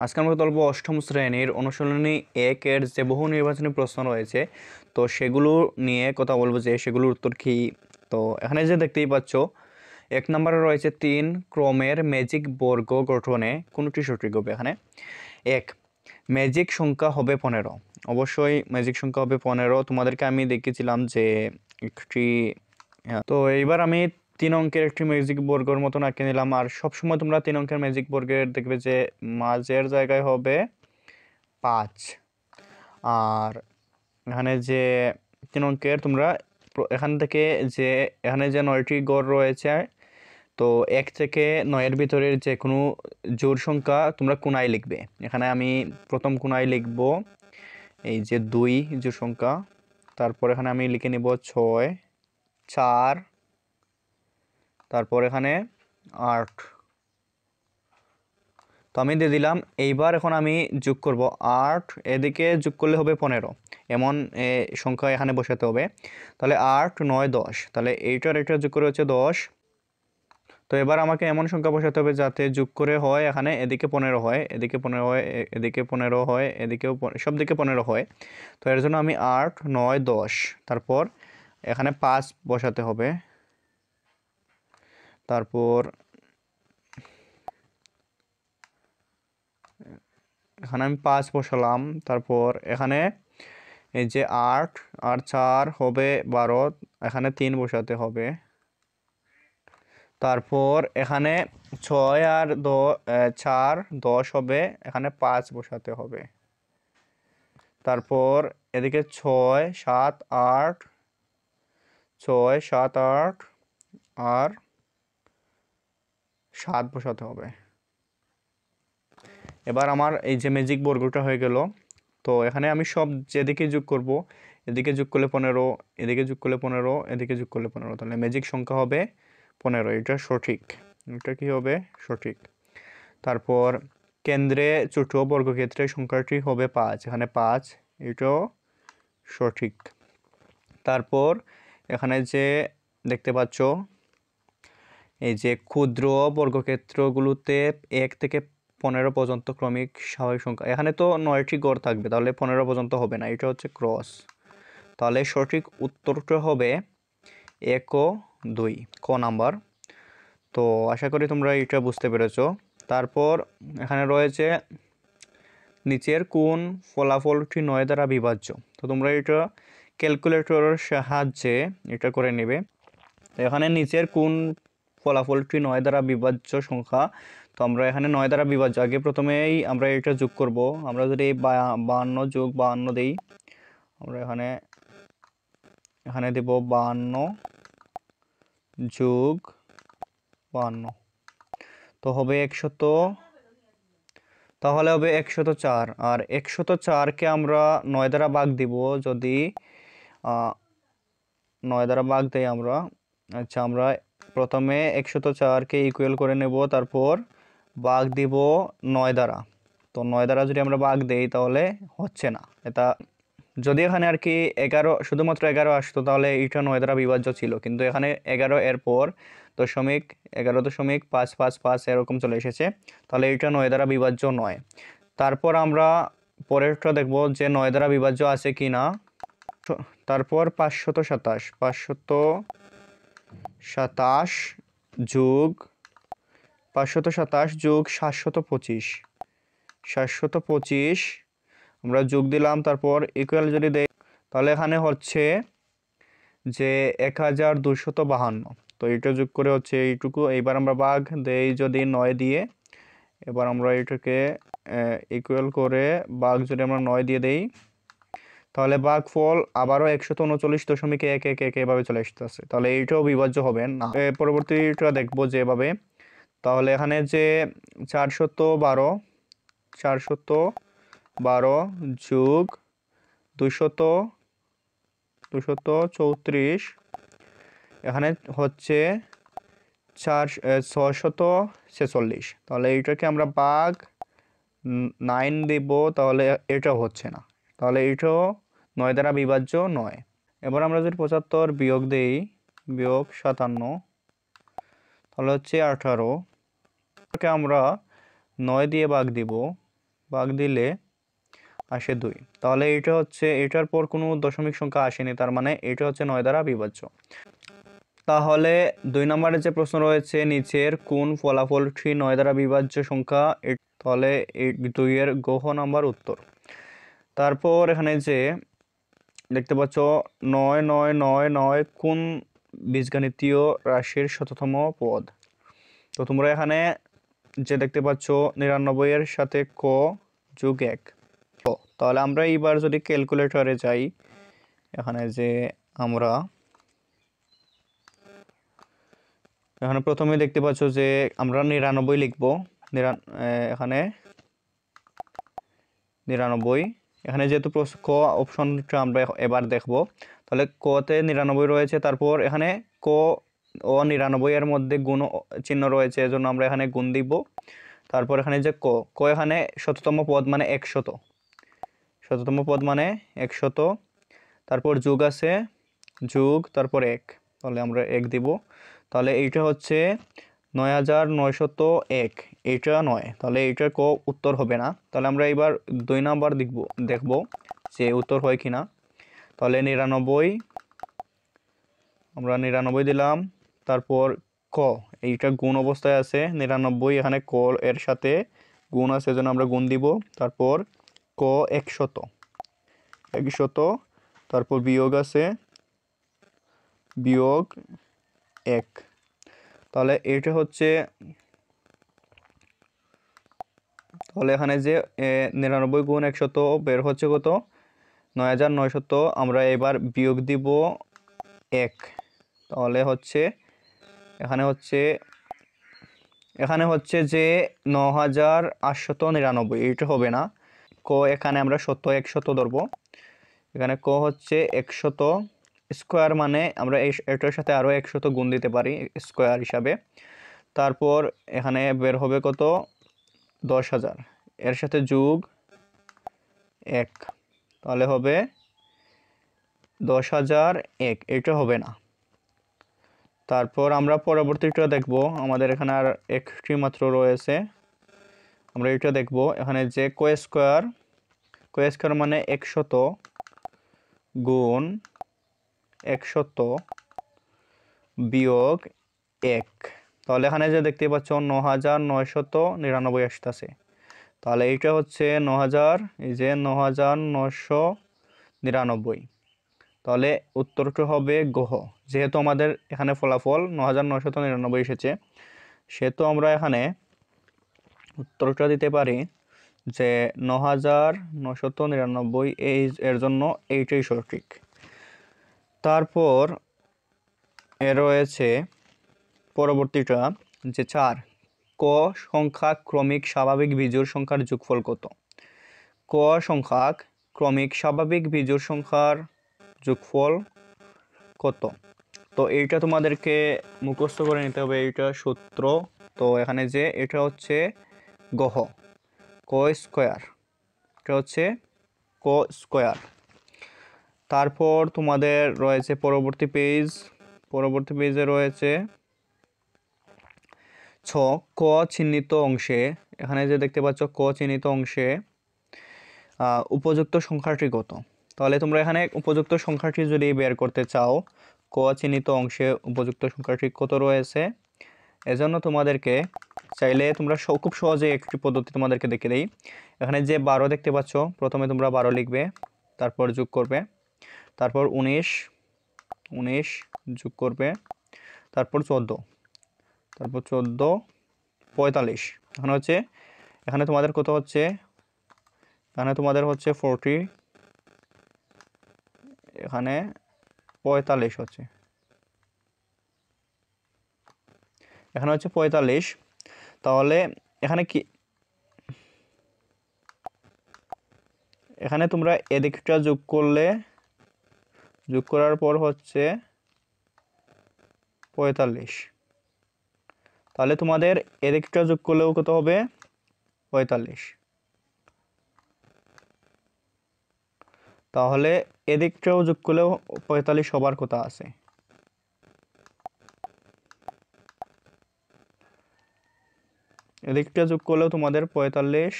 আজকে আমরা বলবো অষ্টম শ্রেণীর অনুশীলনী ১ এর যে বহু নির্বাচনী প্রশ্ন রয়েছে, তো সেগুলো নিয়ে কথা বলবো যে সেগুলোর উত্তর কী। তো এখানে যে দেখতেই পাচ্ছ, ১ নম্বরে রয়েছে ৩ ক্রমের ম্যাজিক বর্গ গঠনে কোনটি সঠিক হবে। এখানে ১ ম্যাজিক সংখ্যা হবে ১৫। অবশ্যই ম্যাজিক সংখ্যা হবে ১৫। তোমাদেরকে আমি দেখিয়েছিলাম যে একটি তো এইবার আমি ৩ অঙ্কের একটি ম্যাজিক বর্গের মতন আঁকে নিলাম। আর সবসময় তোমরা ৩ অঙ্কের ম্যাজিক বর্গের দেখবে যে মাঝের জায়গায় হবে ৫। আর এখানে যে ৩ অঙ্কের তোমরা এখান থেকে যে এখানে যে ৯টি গড় রয়েছে, তো ১ থেকে ৯-এর ভিতরের যে কোনো জোড় সংখ্যা তোমরা কোণায় লিখবে। এখানে আমি প্রথম কোণায় লিখব এই যে ২ জোড় সংখ্যা। তারপর এখানে আমি লিখে নিব ৬, ৪, তারপর এখানে ৮। তো আমি দিয়ে দিলাম। এইবার এখন আমি যোগ করব ৮, এদিকে যোগ করলে হবে ১৫, এমন সংখ্যা এখানে বসাতে হবে। তাহলে ৮, ৯, ১০, তাহলে এইটার এটা যোগ করে হচ্ছে ১০। তো এবার আমাকে এমন সংখ্যা বসাতে হবে যাতে যোগ করে হয় এখানে এদিকে ১৫ হয়, এদিকে ১৫ হয়, এদিকে ১৫ হয়, এদিকেও সব দিকে ১৫ হয়। তো এর জন্য আমি ৮, ৯, ১০, তারপর এখানে ৫ বসাতে হবে। তারপর এখানে আমি ৫ বসালাম। তারপর এখানে এই যে ৮ আর ৪ হবে ১২, এখানে ৩ বসাতে হবে। তারপর এখানে ৬ আর ৪, ১০ হবে, এখানে ৫ বসাতে হবে। তারপর এদিকে ৬, ৭, ৮, ৬, ৭, ৮ আর ৭ বসাতে হবে। এবার আমার এই যে ম্যাজিক বর্গটা হয়ে গেল। তো এখানে আমি সব যেদিকে যোগ করব, এদিকে যোগ করলে ১৫, এদিকে যোগ করলে ১৫, এদিকে যোগ করলে ১৫, তাহলে ম্যাজিক সংখ্যা হবে ১৫। এটা সঠিক, এটা কি হবে সঠিক। তারপর কেন্দ্রে ছোট বর্গক্ষেত্রের সংখ্যাটি হবে ৫, এখানে ৫, এটাও সঠিক। তারপর এখানে যে দেখতে পাচ্ছ এই যে ক্ষুদ্র বর্গক্ষেত্রগুলোতে ১ থেকে ১৫ পর্যন্ত ক্রমিক স্বাভাবিক সংখ্যা, এখানে তো ৯টি গড় থাকবে, তাহলে ১৫ পর্যন্ত হবে না, এটা হচ্ছে ক্রস। তাহলে সঠিক উত্তরটা হবে ১ ও ২, ক নাম্বার। তো আশা করি তোমরা এটা বুঝতে পেরেছো। তারপর এখানে রয়েছে নিচের কোন ফলাফলটি ৯ দ্বারা বিভাজ্য। তো তোমরা এটা ক্যালকুলেটরের সাহায্যে এটা করে নেবে। তো এখানে নিচের কোন ফলাফলটি ৯ দ্বারা বিভাজ্য সংখ্যা। তো আমরা এখানে ৯ দ্বারা বিভাজ্য, আগে প্রথমেই আমরা এটা যোগ করব। আমরা যদি ৫২ যোগ ৫২ দিই, আমরা এখানে দেব ৫২ যোগ ৫২, তো হবে ১০০, তাহলে হবে ১০৪। আর ১০৪কে আমরা ৯ দ্বারা ভাগ দিব, যদি ৯ দ্বারা ভাগ দেই আমরা। আচ্ছা, আমরা প্রথমে ১০৪কে ইকুয়াল করে নেব, তারপর ভাগ দিব ৯ দ্বারা। তো ৯ দ্বারা যদি আমরা ভাগ দেই তাহলে হচ্ছে না এটা। যদি এখানে আর কি ১১, শুধুমাত্র ১১ আসতো তাহলে এটা ৯ দ্বারা বিভাজ্য ছিল, কিন্তু এখানে ১১ এর পর ১.৫৫৫ এরকম চলে এসেছে, তাহলে এটা ৯ দ্বারা বিভাজ্য নয়। তারপর আমরা পরেরটা দেখব যে ৯ দ্বারা বিভাজ্য আছে কি না। তারপর ৫২৭ যোগ ৭২৫ ৭২৫ আমরা যোগ দিলাম, তারপর ইকুয়াল যদি দেই তাহলে এখানে হচ্ছে যে ১২৫২। তো এটা যোগ করে হচ্ছে এইটুকু। এইবার আমরা ভাগ দেই যদি ৯ দিয়ে, এবার আমরা এটাকে ইকুয়াল করে ভাগ যদি আমরা 9 দিয়ে দেই, তাহলে ভাগফল আবারও ১৩৯.১১১ এভাবে চলে আসতেছে, তাহলে এইটাও বিভাজ্য হবে না। পরবর্তীটা দেখবো যে এভাবে। তাহলে এখানে যে ৪১২ যোগ ২৩৪, এখানে হচ্ছে ৬৪৬। তাহলে এইটাকে আমরা ভাগ 9 দিব, তাহলে এটাও হচ্ছে না, তাহলে এটাও ৯ দ্বারা বিভাজ্য নয়। এবার আমরা যদি ৭৫ বিয়োগ দেই, বিয়োগ ৫৭, তাহলে হচ্ছে ১৮, আমরা ৯ দিয়ে ভাগ দিব, ভাগ দিলে আসে 2। তাহলে এটা হচ্ছে, এটার পর কোনো দশমিক সংখ্যা আসেনি, তার মানে এটা হচ্ছে 9 দ্বারা বিভাজ্য। তাহলে 2 নম্বরের যে প্রশ্ন রয়েছে, নিচের কোন ফলাফলটি 9 দ্বারা বিভাজ্য সংখ্যা, তাহলে এই 2 এর গহ নাম্বার উত্তর। তারপর এখানে যে দেখতে পাচ্ছ 9 কোন বীজগণিতীয় রাশির শততম পদ। তো তোমরা এখানে যে দেখতে পাচ্ছ 99 এর সাথে ক যোগ 1। তাহলে আমরা এইবার যদি ক্যালকুলেটরে যাই, এখানে যে আমরা এখানে প্রথমে দেখতে পাচ্ছ যে আমরা 99 লিখব। এখানে 99, এখানে যেহেতু ক অপশনটা আমরা এবার দেখব, তাহলে কতে 99 রয়েছে, তারপর এখানে ক ও 99 এর মধ্যে গুণ চিহ্ন রয়েছে, এজন্য আমরা এখানে গুণ দিব। তারপর এখানে যে ক এখানে শততম পদ মানে 100, শততম পদ মানে 100, তারপর যোগ আছে, যোগ তারপর 1, তাহলে আমরা 1 দিব। তাহলে এইটা হচ্ছে 9901, এইটা নয়, তাহলে এইটার ক উত্তর হবে না। তাহলে আমরা এবার 2 নাম্বার দেখব যে উত্তর হয় কিনা। তাহলে 99, আমরা 99 দিলাম, তারপর ক এইটা গুণ অবস্থায় আছে 99, এখানে ক এর সাথে গুণ আছে, এজন্য আমরা গুণ দিব। তারপর ক 100, তারপর বিয়োগ আছে, বিয়োগ 1। তাহলে এটা হচ্ছে, তাহলে এখানে যে 99 গুণ 100 বের হচ্ছে কত, 9900। আমরা এবার বিয়োগ দিব 1, তাহলে হচ্ছে এখানে হচ্ছে যে 9899, এইটা হবে না। ক এখানে আমরা 100 ধরবো, এখানে ক হচ্ছে 100 স্কোয়ার, মানে আমরা এটার সাথে আরও 100 গুণ দিতে পারি স্কোয়ার হিসাবে। তারপর এখানে বের হবে কত, 10,000, এর সাথে যোগ 1, তাহলে হবে 10,001, এটা হবে না। তারপর আমরা পরবর্তীটা দেখব, আমাদের এখানে আর একটি মাত্র রয়েছে, আমরা এটা দেখব। এখানে যে ক স্কোয়ার মানে 100 গুণ 100 বিয়োগ 1, তাহলে এখানে যে দেখতে পাচ্ছ 9999 আসতেছে, তাহলে এইটা হচ্ছে 9000, এই যে 9999, তাহলে উত্তরটা হবে গহ। যেহেতু আমাদের এখানে ফলাফল 9999 এসেছে, সেহেতু আমরা এখানে উত্তরটা দিতে পারি যে 9999, এর জন্য এইটাই সঠিক। তারপর রয়েছে পরবর্তীটা যে 4, ক সংখ্যা ক্রমিক স্বাভাবিক বিজোড় সংখ্যার যোগফল কত। ক সংখ্যা ক্রমিক স্বাভাবিক বিজোড় সংখ্যার যোগফল কত। তো এইটা তোমাদেরকে মুখস্থ করে নিতে হবে, এইটা সূত্র। তো এখানে যে এটা হচ্ছে গহ, ক স্কোয়ার, এটা হচ্ছে ক স্কোয়ার। তারপর তোমাদের রয়েছে পরবর্তী পেজে রয়েছে ক চিহ্নিত অংশে, এখানে যে দেখতে পাচ্ছ ক চিহ্নিত অংশে উপযুক্ত সংখ্যাটি কত। তাহলে তোমরা এখানে উপযুক্ত সংখ্যাটি যদি বের করতে চাও, ক চিহ্নিত অংশে উপযুক্ত সংখ্যাটি কত রয়েছে, এজন্য তোমাদেরকে চাইলে তোমরা খুব সহজে একটি পদ্ধতি তোমাদেরকে দেখে দেই। এখানে যে 12 দেখতে পাচ্ছ, প্রথমে তোমরা 12 লিখবে, তারপর যোগ করবে, তারপর 19 যোগ করবে, তারপর 14, তারপর 14, 45। এখানে তোমাদের কত হচ্ছে, এখানে তোমাদের হচ্ছে 40, এখানে 45 হচ্ছে, এখানে হচ্ছে 45। তাহলে এখানে কি, এখানে তোমরা এদিকটা যোগ করার পর হচ্ছে 45, তাহলে তোমাদের এদিকটা যোগ করলেও কত হবে, 45। তাহলে এদিকটাও যোগ করলেও 45 হবার কথা আছে। এদিকটা যোগ করলেও তোমাদের 45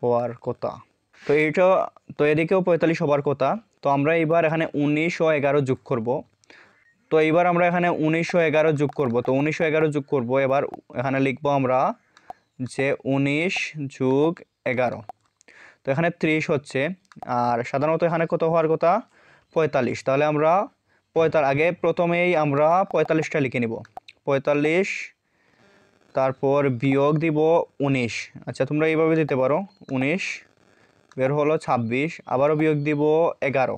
হওয়ার কথা। তো এইটা, তো এদিকেও 45 হবার কথা। তো আমরা এবার এখানে 19 ও 11 যোগ করব। তো এইবার আমরা এখানে 19 ও 11 যোগ করব। তো 19 ও 11 যোগ করব, এবার এখানে লিখব আমরা যে 19 যোগ 11। তো এখানে 30 হচ্ছে, আর সাধারণত এখানে কত হওয়ার কথা? 45। তাহলে আমরা আগে প্রথমেই আমরা 45টা লিখে নিব। 45, তারপর বিয়োগ দিব 19। আচ্ছা, তোমরা এইভাবে দিতে পারো, 19 বের হলো 26, আবারও বিয়োগ দিব 11,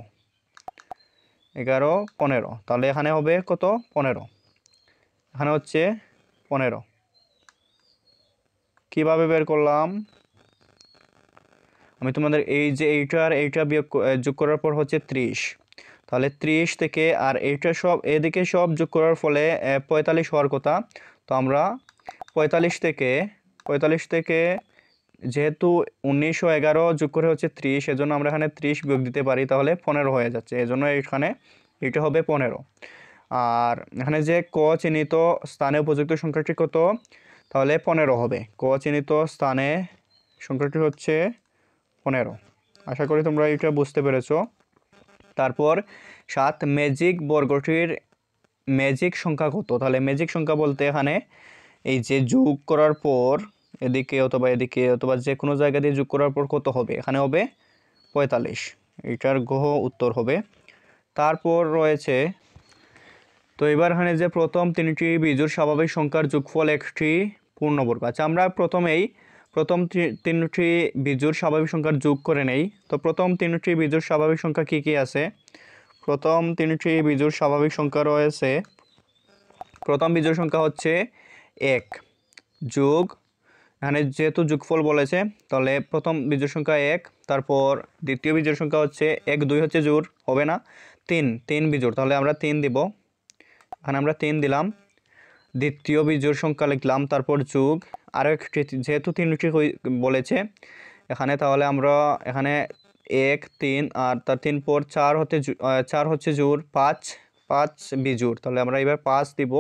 15। তাহলে এখানে হবে কত? 15। এখানে হচ্ছে 15। কিভাবে বের করলাম? আমি তোমাদের এই যে এইটা বিয়োগ যোগ করার পর হচ্ছে 30। তাহলে 30 থেকে আর এইটা সব এদিকে সব যোগ করার ফলে 45 হওয়ার কথা। তো আমরা 45 থেকে যেহেতু 19 ও 11 যোগ করে হচ্ছে 30, এজন্য আমরা এখানে 30 বিয়োগ দিতে পারি, তাহলে 15 হয়ে যাচ্ছে। এজন্য এখানে এটা হবে 15। আর এখানে যে ক চিহ্নিত স্থানে উপযুক্ত সংখ্যাটি কত? তাহলে 15 হবে। ক চিহ্নিত স্থানে সংখ্যাটি হচ্ছে 15। আশা করি তোমরা এটা বুঝতে পেরেছো। তারপর 7, ম্যাজিক বর্গটির ম্যাজিক সংখ্যা কত? তাহলে ম্যাজিক সংখ্যা বলতে এখানে এই যে যোগ করার পর এদিকে অথবা যে কোনো জায়গা দিয়ে যোগ করার পর কত হবে? এখানে হবে 45। এটার গহ উত্তর হবে। তারপর রয়েছে, তো এবার এখানে যে প্রথম 3টি বিজোড় স্বাভাবিক সংখ্যার যোগফল একটি পূর্ণবর্গ। আচ্ছা, আমরা প্রথম 3টি বিজোড় স্বাভাবিক সংখ্যার যোগ করে নেই। তো প্রথম 3টি বিজোড় স্বাভাবিক সংখ্যা কি কি আছে? প্রথম 3টি বিজোড় স্বাভাবিক সংখ্যা রয়েছে, প্রথম বিজোড় সংখ্যা হচ্ছে 1 যোগ, এখানে যেহেতু যোগফল বলেছে তাহলে প্রথম বিজোড় সংখ্যা 1, তারপর দ্বিতীয় বিজোড় সংখ্যা হচ্ছে 1, 2 হচ্ছে জোড়, হবে না, 3 বিজোড়, তাহলে আমরা 3 দিব। এখানে আমরা 3 দিলাম। দ্বিতীয় বিজোড় সংখ্যা লিখলাম, তারপর যোগ আরও একটি, যেহেতু 3টি বলেছে এখানে, তাহলে আমরা এখানে 1, 3 আর তার 3 পর 4 হচ্ছে জোড়, 5 বিজোড়, তাহলে আমরা এবার 5 দিব।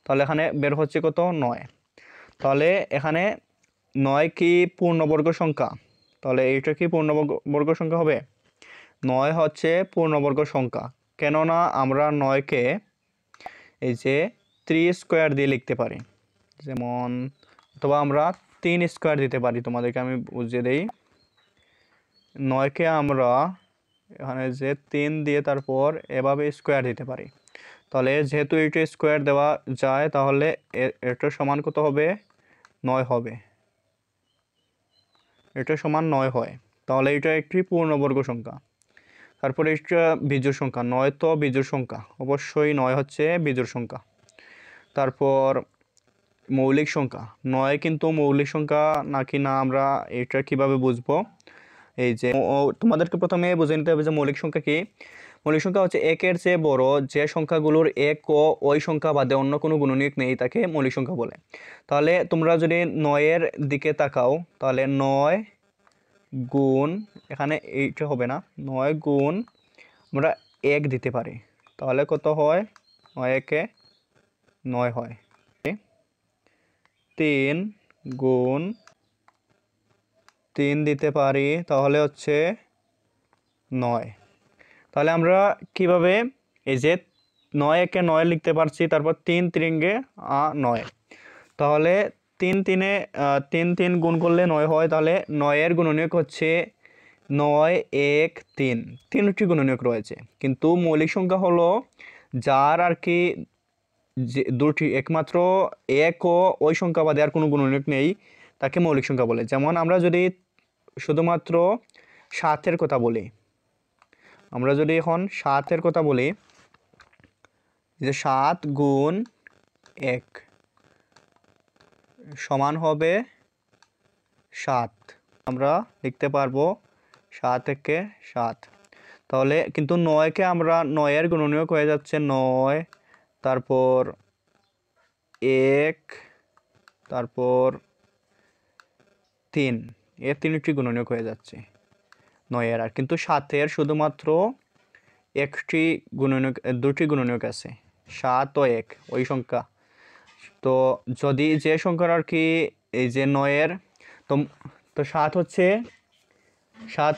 তাহলে এখানে বের হচ্ছে কত? 9। তাহলে এখানে 9 কি পূর্ণবর্গ সংখ্যা? তাহলে এইটা কি পূর্ণবর্গ সংখ্যা হবে? 9 হচ্ছে পূর্ণবর্গ সংখ্যা, কেননা আমরা 9কে এই যে 3 স্কোয়ার দিয়ে লিখতে পারি, যেমন, অথবা আমরা 3 স্কোয়ার দিতে পারি। তোমাদেরকে আমি বুঝিয়ে দেই, 9কে আমরা এখানে যে 3 দিয়ে তারপর এভাবে স্কোয়ার দিতে পারি। তাহলে যেহেতু এটা স্কোয়ার দেওয়া যায়, তাহলে এটা সমান কত হবে? 9 হবে। এটা সমান 9 হয়। তাহলে এটা একটি পূর্ণবর্গ সংখ্যা। তারপরে এটা বিজোড় সংখ্যা, 9 তো বিজোড় সংখ্যা, অবশ্যই 9 হচ্ছে বিজোড় সংখ্যা। তারপর মৌলিক সংখ্যা, 9 কিন্তু মৌলিক সংখ্যা নাকি না আমরা এটা কিভাবে বুঝবো? এই যে তোমাদেরকে প্রথমে বুঝে নিতে হবে যে মৌলিক সংখ্যা কি। মৌলিক সংখ্যা হচ্ছে 1-এর চেয়ে বড় যে সংখ্যাগুলোর 1 ও ওই সংখ্যা বাদে অন্য কোনো গুণনীয়ক নেই, তাকে মৌলিক সংখ্যা বলে। তাহলে তোমরা যদি 9-এর দিকে তাকাও, তাহলে 9 গুণ, এখানে এইটা হবে না, 9 গুণ আমরা 1 দিতে পারি, তাহলে কত হয়? 9 একে 9 হয়। 3 গুণ 3 দিতে পারি, তাহলে হচ্ছে 9। তাহলে আমরা কিভাবে এই যে 9 একে 9 লিখতে পারছি, তারপর 3 3-এ 9, তাহলে 3 গুণ করলে 9 হয়। তাহলে 9-এর গুণনীয়ক হচ্ছে 9, 1, 3, 3টি গুণনীয়ক রয়েছে, কিন্তু মৌলিক সংখ্যা হলো যার আর কি যে দুটি, একমাত্র 1 ও ওই সংখ্যা বাদে আর কোনো গুণনীয়ক নেই, তাকে মৌলিক সংখ্যা বলে। যেমন আমরা যদি শুধুমাত্র 7-এর কথা বলি, আমরা যদি এখন 7-এর কথা বলি, যে 7 গুণ 1 সমান হবে 7, আমরা লিখতে পারবো 7 একে 7। তাহলে কিন্তু 9-কে আমরা 9-এর গুণনীয়ক হয়ে যাচ্ছে 9, তারপর 1, তারপর 3, এর 3টি গুণনীয়ক হয়ে যাচ্ছে 9-এর। আর কিন্তু 7-এর শুধুমাত্র একটি গুণনীয়ক, 2টি গুণনীয়ক আছে, 7 ও 1 ওই সংখ্যা। তো যদি যে সংখ্যার আর কি এই যে 9-এর, তো 7 হচ্ছে সাত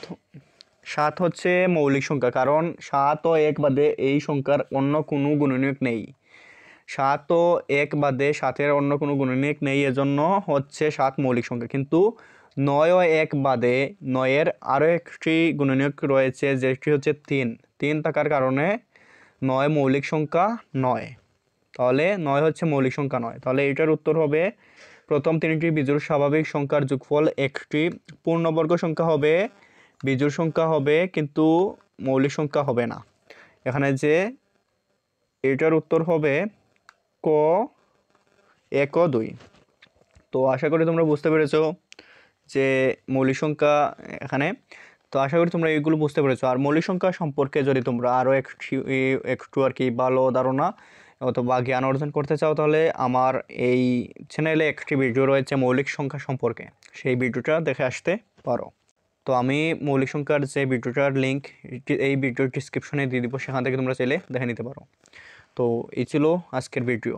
সাত হচ্ছে মৌলিক সংখ্যা, কারণ 7 ও 1 বাদে এই সংখ্যার অন্য কোনো গুণনীয়ক নেই। 7 ও 1 বাদে 7-এর অন্য কোনো গুণনীয়ক নেই, এজন্য হচ্ছে 7 মৌলিক সংখ্যা। কিন্তু 9 ও 1 বাদে 9-এর আরও একটি গুণনীয়ক রয়েছে, যেটি হচ্ছে 3। 3 থাকার কারণে 9 মৌলিক সংখ্যা নয়। তাহলে 9 হচ্ছে মৌলিক সংখ্যা নয়। তাহলে এটার উত্তর হবে প্রথম তিনটি বিজোড় স্বাভাবিক সংখ্যার যোগফল একটি পূর্ণবর্গ সংখ্যা হবে, বিজোড় সংখ্যা হবে, কিন্তু মৌলিক সংখ্যা হবে না। এখানে যে এটার উত্তর হবে ক 1 ও 2। তো আশা করি তোমরা বুঝতে পেরেছো যে মৌলিক সংখ্যা এখানে। তো আশা করি তোমরা এইগুলো বুঝতে পেরেছো। আর মৌলিক সংখ্যা সম্পর্কে যদি তোমরা আরও একটু আর কি ভালো ধারণা অথবা জ্ঞান অর্জন করতে চাও, তাহলে আমার এই চ্যানেলে একটি ভিডিও রয়েছে মৌলিক সংখ্যা সম্পর্কে, সেই ভিডিওটা দেখে আসতে পারো। তো আমি মৌলিক সংখ্যার যে ভিডিওটার লিঙ্ক এই ভিডিওর ডিসক্রিপশনে দিয়ে দিব, সেখান থেকে তোমরা চাইলে দেখে নিতে পারো। তো এই ছিল আজকের ভিডিও।